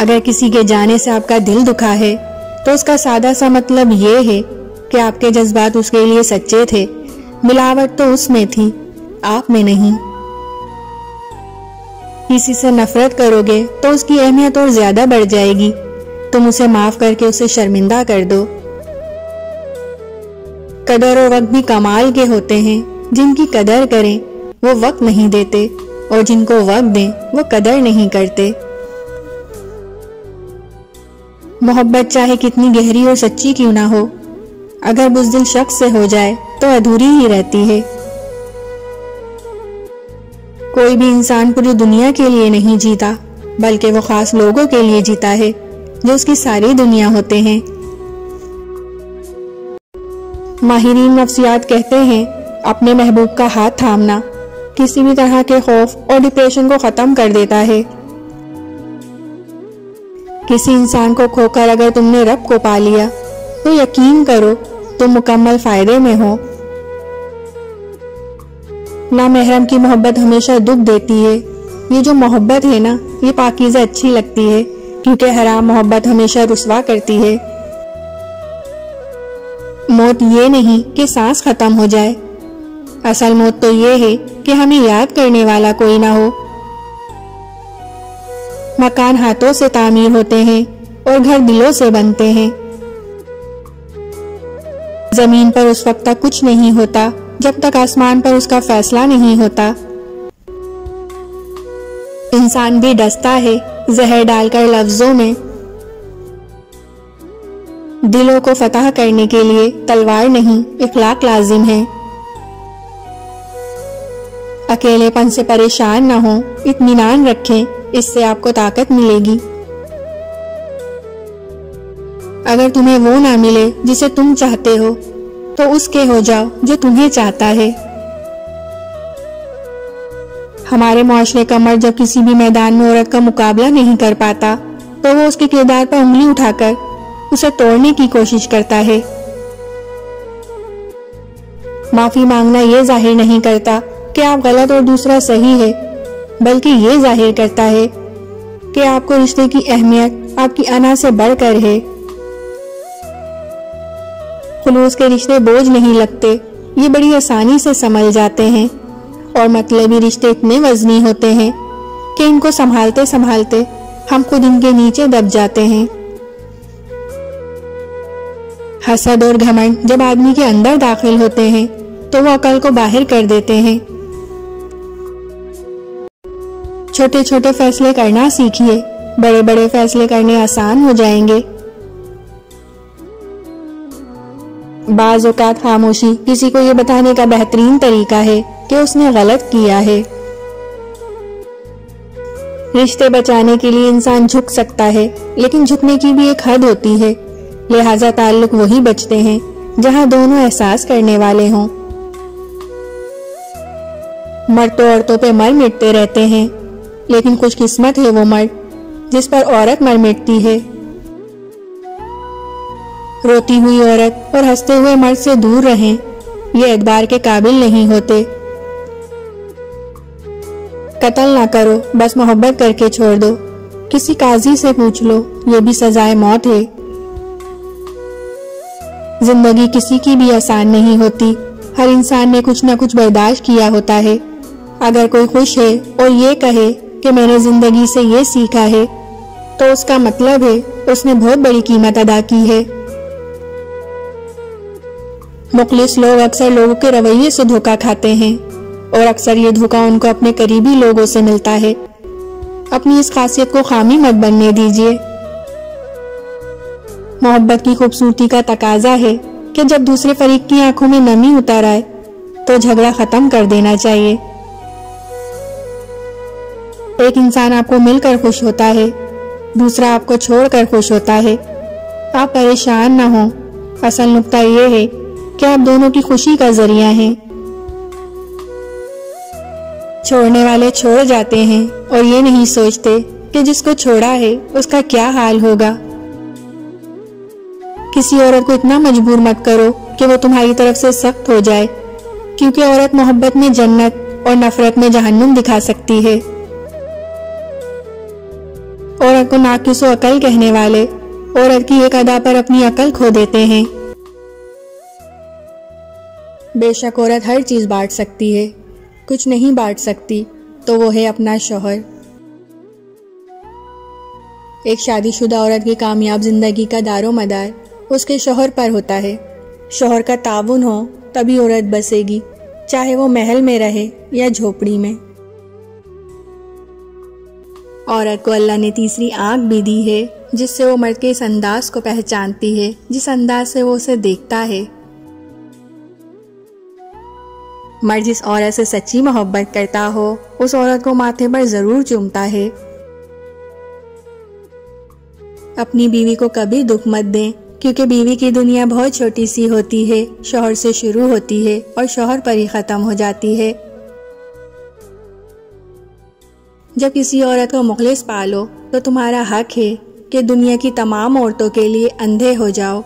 अगर किसी के जाने से आपका दिल दुखा है तो उसका सादा सा मतलब ये है कि आपके जज्बात उसके लिए सच्चे थे, मिलावट तो उसमें थी, आप में नहीं। किसी से नफरत करोगे तो उसकी अहमियत और ज्यादा बढ़ जाएगी। तुम उसे माफ करके उसे शर्मिंदा कर दो। कदर और वक्त भी कमाल के होते हैं। जिनकी कदर करें वो वक्त नहीं देते, और जिनको वक्त दें वो कदर नहीं करते। मोहब्बत चाहे कितनी गहरी और सच्ची क्यों ना हो, अगर बुज़दिल शख्स से हो जाए तो अधूरी ही रहती है। कोई भी इंसान पूरी दुनिया के लिए नहीं जीता, बल्कि वो खास लोगों के लिए जीता है जो उसकी सारी दुनिया होते हैं। माहिरीन नफ्सियात कहते हैं अपने महबूब का हाथ थामना किसी भी तरह के खौफ और डिप्रेशन को खत्म कर देता है। किसी इंसान को खोकर अगर तुमने रब को पा लिया तो यकीन करो तुम मुकम्मल फायदे में हो। नामहरम की मोहब्बत हमेशा दुख देती है। ये जो मोहब्बत है ना, ये पाकीज़ा अच्छी लगती है, क्योंकि हराम मोहब्बत हमेशा रुसवा करती है। मौत ये नहीं कि सांस खत्म हो जाए, असल मौत तो ये है कि हमें याद करने वाला कोई ना हो। मकान हाथों से तामीर होते हैं और घर दिलों से बनते हैं। जमीन पर उस वक्त तक कुछ नहीं होता जब तक आसमान पर उसका फैसला नहीं होता। इंसान भी डसता है जहर डालकर लफ्जों में। दिलों को फतह करने के लिए तलवार नहीं, इखलाक लाजिम है। अकेलेपन से परेशान न हो, इत्मीनान रखें, इससे आपको ताकत मिलेगी। अगर तुम्हें वो ना मिले जिसे तुम चाहते हो तो उसके हो जाओ जो तुम्हें चाहता है। हमारे मुआशरे का मर्द जब किसी भी मैदान में औरत का मुकाबला नहीं कर पाता तो वो उसके किरदार पर उंगली उठाकर उसे तोड़ने की कोशिश करता है। माफी मांगना ये जाहिर नहीं करता कि आप गलत और दूसरा सही है, बल्कि ये जाहिर करता है कि आपको रिश्ते की अहमियत आपकी अना से बढ़कर है। खुलूस के रिश्ते बोझ नहीं लगते, ये बड़ी आसानी से समझ जाते हैं, और मतलबी रिश्ते इतने वजनी होते हैं कि इनको संभालते संभालते हम खुद इनके नीचे दब जाते हैं। हसद और घमंड जब आदमी के अंदर दाखिल होते हैं तो वो अकल को बाहर कर देते हैं। छोटे छोटे फैसले करना सीखिए, बड़े बड़े फैसले करने आसान हो जाएंगे। बाज़ औक़ात खामोशी किसी को ये बताने का बेहतरीन तरीका है कि उसने गलत किया है। रिश्ते बचाने के लिए इंसान झुक सकता है, लेकिन झुकने की भी एक हद होती है। लिहाजा ताल्लुक वही बचते हैं जहां दोनों एहसास करने वाले हों। मर्द तो औरतों पे मर मिटते रहते हैं, लेकिन खुशकिस्मत है वो मर्द जिस पर औरत मर मिटती है। रोती हुई औरत और हंसते हुए मर्द से दूर रहें, ये एतबार के काबिल नहीं होते। कत्ल ना करो, बस मोहब्बत करके छोड़ दो। किसी काजी से पूछ लो, ये भी सजाए मौत है। जिंदगी किसी की भी आसान नहीं होती, हर इंसान ने कुछ न कुछ बर्दाश्त किया होता है। अगर कोई खुश है और ये कहे कि मैंने जिंदगी से ये सीखा है, तो उसका मतलब है उसने बहुत बड़ी कीमत अदा की है। मुखलिस लोग अक्सर लोगों के रवैये से धोखा खाते हैं, और अक्सर ये धोखा उनको अपने करीबी लोगों से मिलता है। अपनी इस खासियत को खामी मत बनने दीजिए। मोहब्बत की खूबसूरती का तकाजा है कि जब दूसरे फरीक की आंखों में नमी उतर आए तो झगड़ा खत्म कर देना चाहिए। एक इंसान आपको मिलकर खुश होता है, दूसरा आपको छोड़कर खुश होता है। आप परेशान न हो, असल नुक्ता ये है कि आप दोनों की खुशी का जरिया हैं। छोड़ने वाले छोड़ जाते हैं और ये नहीं सोचते कि जिसको छोड़ा है उसका क्या हाल होगा। किसी औरत को इतना मजबूर मत करो कि वो तुम्हारी तरफ से सख्त हो जाए, क्योंकि औरत मोहब्बत में जन्नत और नफरत में जहन्नुम दिखा सकती है। और औरत को नाकिसो अकल कहने वाले औरत की एक अदा पर अपनी अकल खो देते हैं। बेशक औरत हर चीज बांट सकती है, कुछ नहीं बांट सकती तो वो है अपना शौहर। एक शादीशुदा औरत की कामयाब जिंदगी का दारोमदार उसके शौहर पर होता है। शौहर का ताउन हो तभी औरत बसेगी, चाहे वो महल में रहे या झोपड़ी में। औरत को अल्लाह ने तीसरी आंख भी दी है, जिससे वो मर्द के इस अंदाज को पहचानती है जिस अंदाज से वो उसे देखता है। मर्द जिस औरत से सच्ची मोहब्बत करता हो उस औरत को माथे पर जरूर चूमता है। अपनी बीवी को कभी दुख मत दें, क्योंकि बीवी की दुनिया बहुत छोटी सी होती है, शौहर से शुरू होती है और शौहर पर ही खत्म हो जाती है। जब किसी औरत को मुखलिस पालो तो तुम्हारा हक है कि दुनिया की तमाम औरतों के लिए अंधे हो जाओ।